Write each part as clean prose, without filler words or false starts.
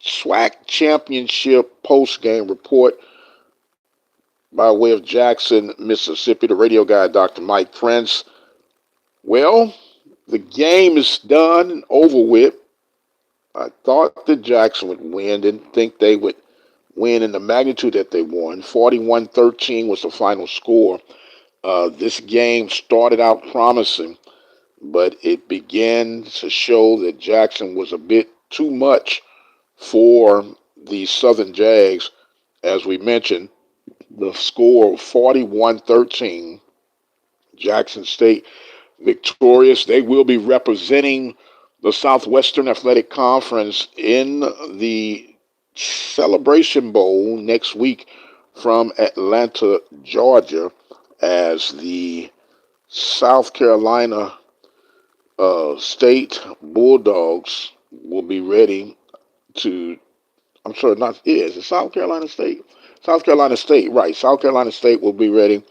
Swac Championship post-game report by way of Jackson, Mississippi. The radio guy, Dr. Mike Prince. Well, the game is done and over with. I thought that Jackson would win. Didn't think they would win in the magnitude that they won. 41-13 was the final score. This game started out promising, but it began to show that Jackson was a bit too much for the Southern Jags. As we mentioned, the score 41-13. Jackson State victorious. They will be representing the Southwestern Athletic Conference in the Celebration Bowl next week from Atlanta, Georgia, as the South Carolina State Bulldogs will be ready to. I'm sorry, not is it South Carolina State? South Carolina State, right? South Carolina State will be ready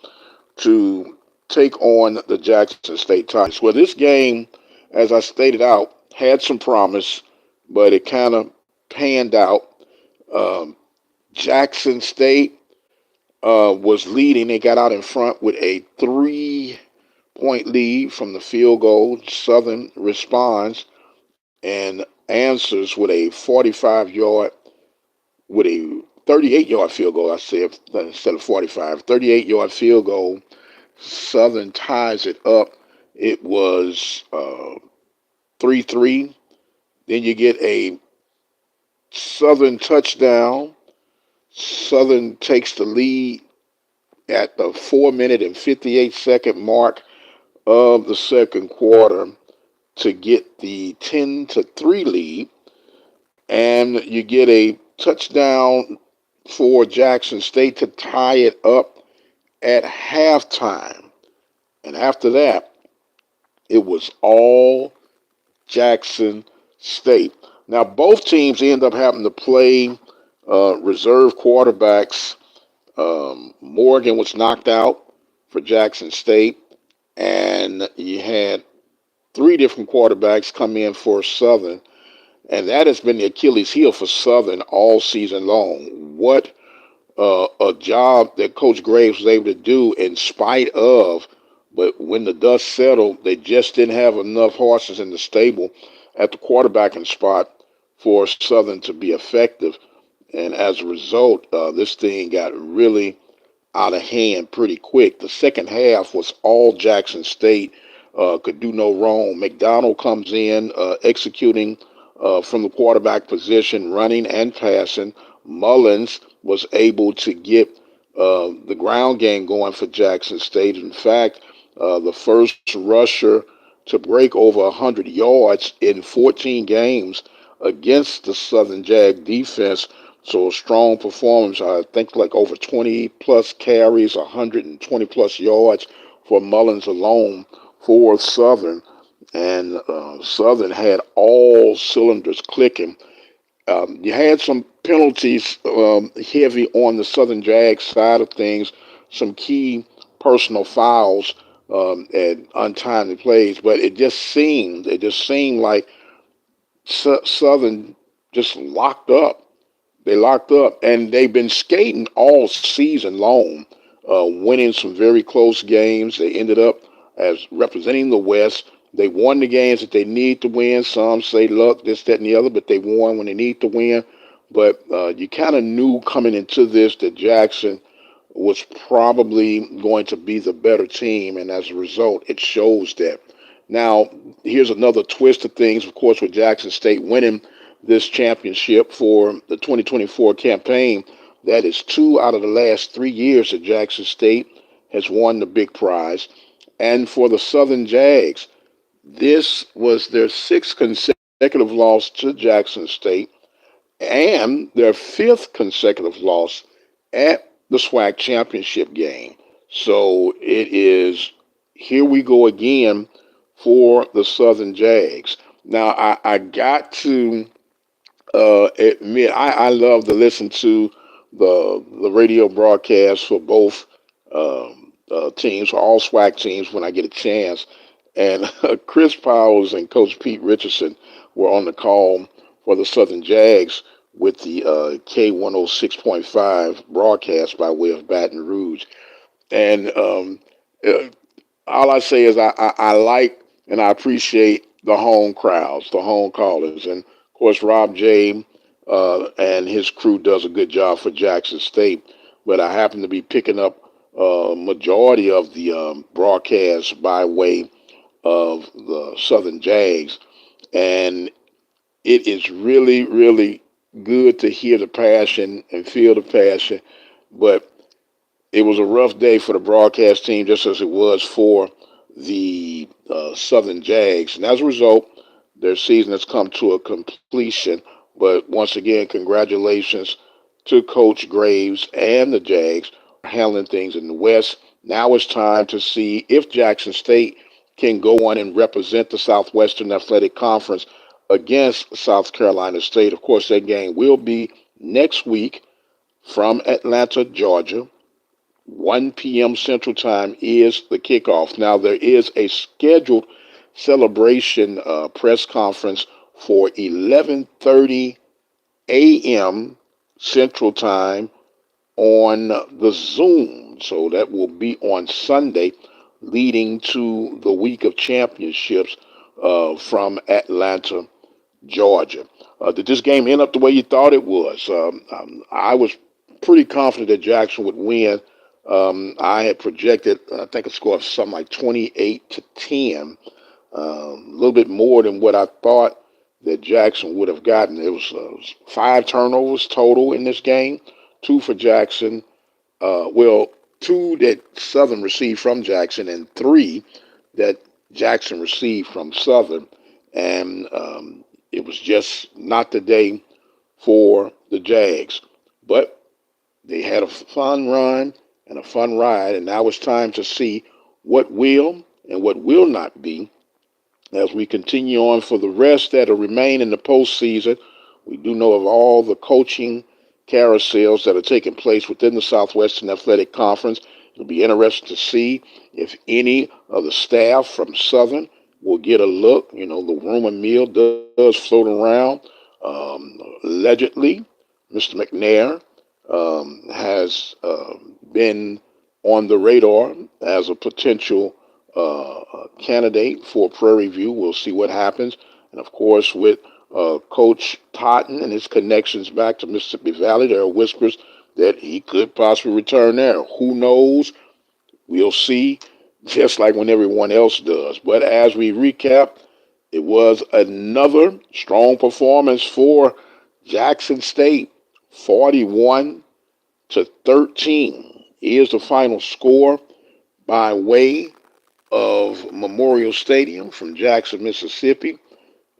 to take on the Jackson State Tigers. Well, this game, as I stated out, had some promise, but it kind of panned out. Um, Jackson State was leading. They got out in front with a 3-point lead from the field goal. Southern responds and answers with a 45-yard, with a 38-yard field goal. I said instead of 45, 38-yard field goal. Southern ties it up. It was 3-3. Then you get a Southern touchdown. Southern takes the lead at the 4-minute and 58-second mark of the second quarter to get the 10-3 lead. And you get a touchdown for Jackson State to tie it up at halftime. And after that, it was all Jackson State. Now, both teams end up having to play reserve quarterbacks. Morgan was knocked out for Jackson State, and you had three different quarterbacks come in for Southern, and that has been the Achilles heel for Southern all season long. What a job that Coach Graves was able to do in spite of, but when the dust settled, they just didn't have enough horses in the stable at the quarterbacking spot for Southern to be effective. And as a result, this thing got really out of hand pretty quick. The second half was all Jackson State, could do no wrong. McDonald comes in, executing from the quarterback position, running and passing. Mullins was able to get the ground game going for Jackson State. In fact, the first rusher to break over 100 yards in 14 games against the Southern Jag defense. So a strong performance. I think like over 20 plus carries, 120 plus yards for Mullins alone for Southern. And Southern had all cylinders clicking. You had some penalties heavy on the Southern Jags side of things, some key personal fouls and untimely plays, but it just seemed like Southern just locked up. They locked up, and they've been skating all season long, winning some very close games. They ended up as representing the West. They won the games that they need to win. Some say luck, this, that, and the other, but they won when they need to win. But you kind of knew coming into this that Jackson was probably going to be the better team, and as a result, it shows that. Now, here's another twist of things, of course, with Jackson State winning this championship for the 2024 campaign. That is 2 out of the last 3 years that Jackson State has won the big prize. And for the Southern Jags, this was their sixth consecutive loss to Jackson State and their fifth consecutive loss at the SWAC championship game. So it is here we go again for the Southern Jags. Now, I got to admit, I love to listen to the radio broadcast for both teams, for all SWAC teams when I get a chance. And Chris Powers and Coach Pete Richardson were on the call for the Southern Jags with the K106.5 broadcast by way of Baton Rouge. And uh, all I say is I like and I appreciate the home crowds, the home callers, and of course Rob J. And his crew does a good job for Jackson State. But I happen to be picking up majority of the broadcast by way of the Southern Jags, and it is really, really good to hear the passion and feel the passion. But it was a rough day for the broadcast team, just as it was for the Southern Jags. And as a result, their season has come to a completion. But once again, congratulations to Coach Graves and the Jags for handling things in the West. Now it's time to see if Jackson State can go on and represent the Southwestern Athletic Conference against South Carolina State. Of course, that game will be next week from Atlanta, Georgia. 1 p.m. Central Time is the kickoff. Now, there is a scheduled celebration press conference for 11:30 a.m. Central Time on the Zoom. So that will be on Sunday, leading to the week of championships from Atlanta, Georgia. Did this game end up the way you thought it was? I was pretty confident that Jackson would win. I had projected, I think, a score of something like 28-10, a little bit more than what I thought that Jackson would have gotten. It was 5 turnovers total in this game, two for Jackson. Well, two that Southern received from Jackson, and three that Jackson received from Southern. And it was just not the day for the Jags. But they had a fun run and a fun ride, and now it's time to see what will and what will not be as we continue on for the rest that will remain in the postseason. We do know of all the coaching carousels that are taking place within the Southwestern Athletic Conference. It'll be interesting to see if any of the staff from Southern will get a look. You know, the rumor mill does float around. Allegedly, Mr. McNair has been on the radar as a potential candidate for Prairie View. We'll see what happens. And of course, with Coach Totten and his connections back to Mississippi Valley, there are whispers that he could possibly return there. Who knows? We'll see, just like when everyone else does. But as we recap, it was another strong performance for Jackson State. 41-13 is the final score by way of Memorial Stadium from Jackson, Mississippi.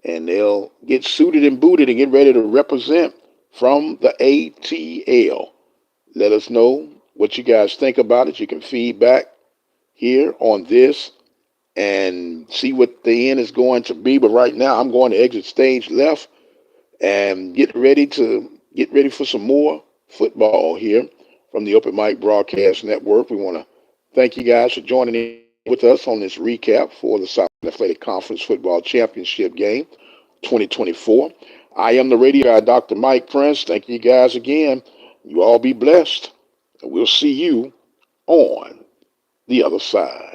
And they'll get suited and booted and get ready to represent from the ATL. Let us know what you guys think about it. You can feedback here on this and see what the end is going to be. But right now, I'm going to exit stage left and get ready for some more football here from the Open Mic Broadcast Network. We want to thank you guys for joining in with us on this recap for the South Athletic Conference Football Championship game 2024. I am the radio guy, Dr. Mike Prince. Thank you guys again. You all be blessed, and we'll see you on the other side.